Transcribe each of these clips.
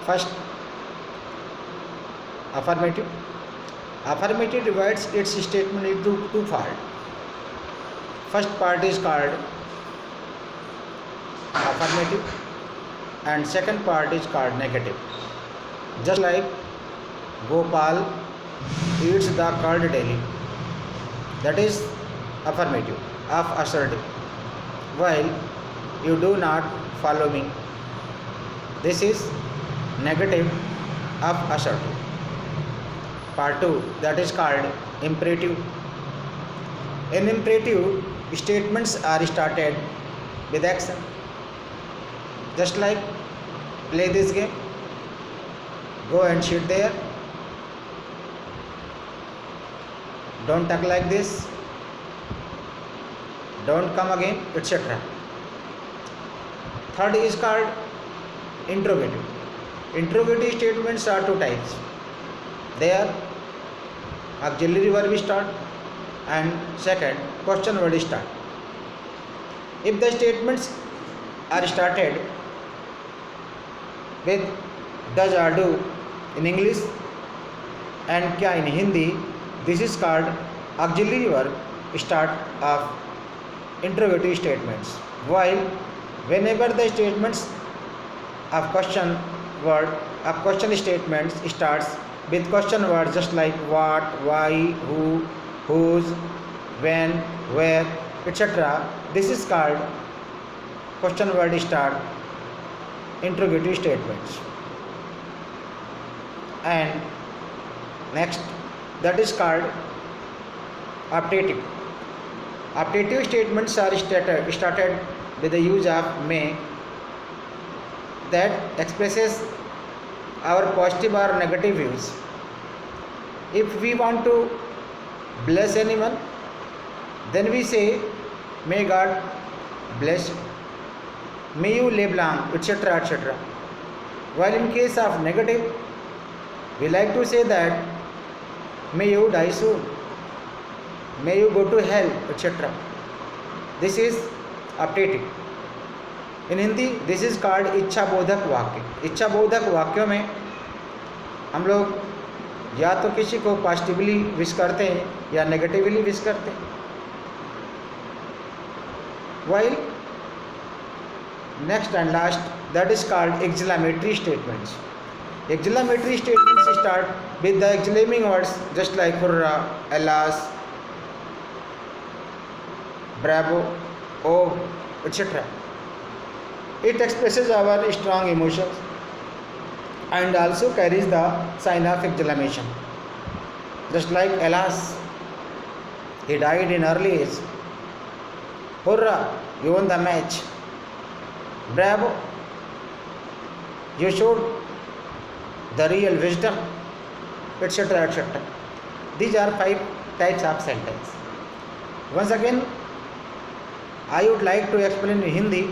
First, affirmative. Affirmative divides its statement into two parts. First part is called affirmative and second part is called negative. Just like Gopal eats the curd daily, that is affirmative of assertive, while you do not follow me, this is negative of assertive. Part 2, that is called imperative. In imperative, statements are started with action. Just like play this game, go and sit there, don't talk like this, don't come again, etc. Third is called interrogative. Interrogative statements are two types. They are auxiliary verb start and second question word start. If the statements are started with does or do in English and kya in Hindi, this is called auxiliary verb start of interrogative statements. While whenever the statements of question word of question statements starts with question words just like what, why, who, whose, when, where, etc. This is called question word start interrogative statements. And next, that is called optative. Optative statements are started with the use of may that expresses our positive or negative views. If we want to bless anyone, then we say may God bless you, may you live long, etc. etc. While in case of negative, we like to say that may you die soon, may you go to hell, etc. This is optative. In Hindi, this is called इच्छा बोधक वाक्य. इच्छा बोधक वाक्यों में हम लोग या तो किसी को पॉजिटिवली विश करते हैं या नेगेटिवली विश करते हैं. While next and last, that is called exclamatory statements. Exclamatory statements start with the exclaiming words just like hurrah, alas, bravo, oh, etc. It expresses our strong emotions and also carries the sign of exclamation. Just like alas, he died in early age. Hurrah, you won the match. Bravo, you showed the real wisdom, etc. etc. These are 5 types of sentence. Once again, I would like to explain in Hindi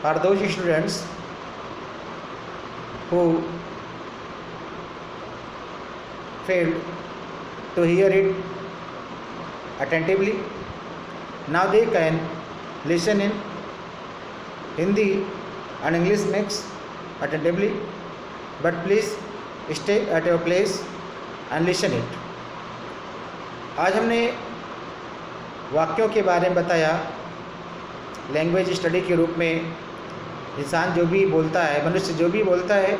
for those students who failed to hear it attentively. Now they can listen in Hindi and English mix attentively, but please stay at your place and listen it. आज हमने वाक्यों के बारे में बताया. Language study के रूप में इंसान जो भी बोलता है, मनुष्य जो भी बोलता है,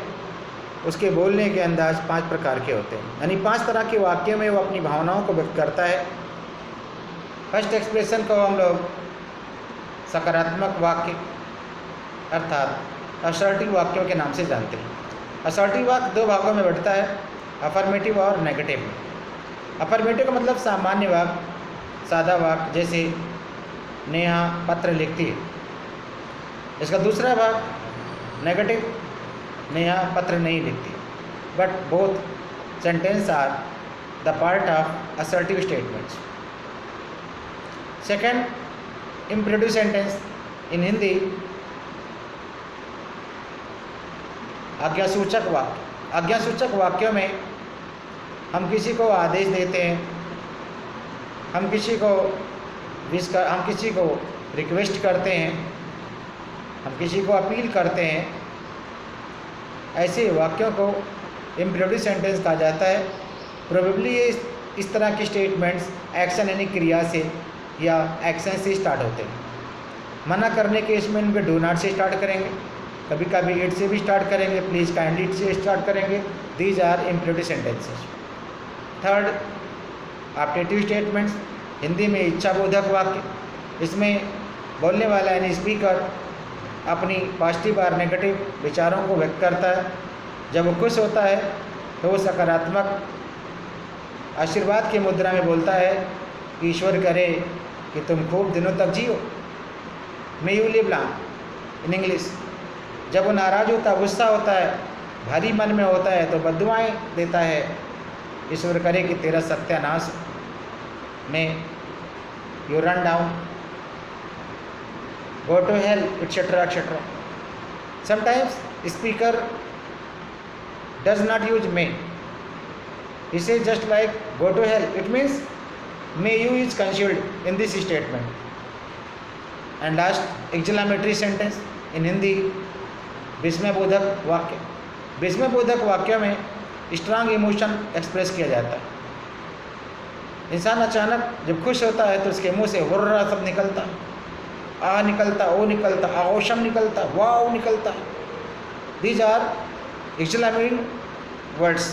उसके बोलने के अंदाज 5 प्रकार के होते हैं. यानी 5 तरह के वाक्यों में वो अपनी भावनाओं को व्यक्त करता है. फर्स्ट एक्सप्रेशन को हम लोग सकारात्मक वाक्य अर्थात असर्टिव वाक्यों के नाम से जानते हैं. असर्टिव वाक्य 2 भागों में बढ़ता है, अफर्मेटिव और नेगेटिव. अफर्मेटिव का मतलब सामान्य वाक्य, सादा वाक्य, जैसे नेहा पत्र लिखती है. इसका दूसरा भाग नेगेटिव, नेहा पत्र नहीं लिखती. But both sentence are the part of assertive statements. Second, imperative sentence in Hindi आज्ञासूचक वाक्य. आज्ञासूचक वाक्यों में हम किसी को आदेश देते हैं, हम किसी को रिक्वेस्ट करते हैं, हम किसी को अपील करते हैं, ऐसे वाक्यों को इम्परेटिव सेंटेंस कहा जाता है। प्रोबेबली ये इस तरह के स्टेटमेंट्स एक्शन यानी क्रिया से या एक्शन से स्टार्ट होते हैं। मना करने के इसमें इनके डू नॉट से स्टार्ट करेंगे, कभी कभी इट से भी स्टार्ट करेंगे, प्लीज़ काइंडली इट से स्टार्ट करेंगे। These are imperative sentences. Third, optative statements, Hindi में इच्छाबोधक वाक्य। इसमें बोलने वाला यानी स्पीकर अपनी पॉजिटिव और नेगेटिव विचारों को व्यक्त करता है। जब वो खुश होता है तो वो सकारात्मक आशीर्वाद की मुद्रा में बोलता है, ईश्वर करे कि तुम खूब दिनों तक जियो, may you live long in English. जब वो नाराज़ होता है, गुस्सा होता है, भारी मन में होता है तो बद्दुआएं देता है, ईश्वर करे कि तेरा सत्यानाश, may you run down, go to hell, etcetera etcetera. Sometimes speaker does not use may. He says just like go to hell. It means may you is concealed in this statement. And last, exclamatory sentence in Hindi, विस्मयबोधक वाक्य। विस्मयबोधक वाक्यों में strong emotion express किया जाता है। इंसान अचानक जब खुश होता है तो उसके मुंह से हुर्रा सब निकलता, आ निकलता, ओ निकलता, आओशम निकलता, वाओ निकलता। These are exclamatory words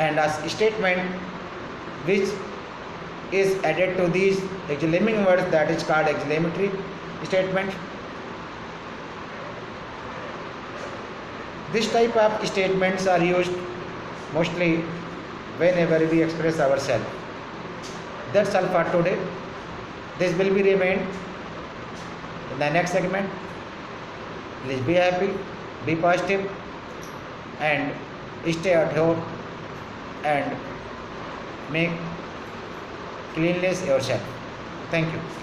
and a statement which is added to these exclamatory words, that is called exclamatory statement. This type of statements are used mostly whenever we express ourselves. That's all for today. This will be remained in the next segment. Please be happy, be positive, and stay at home and make cleanliness yourself. Thank you.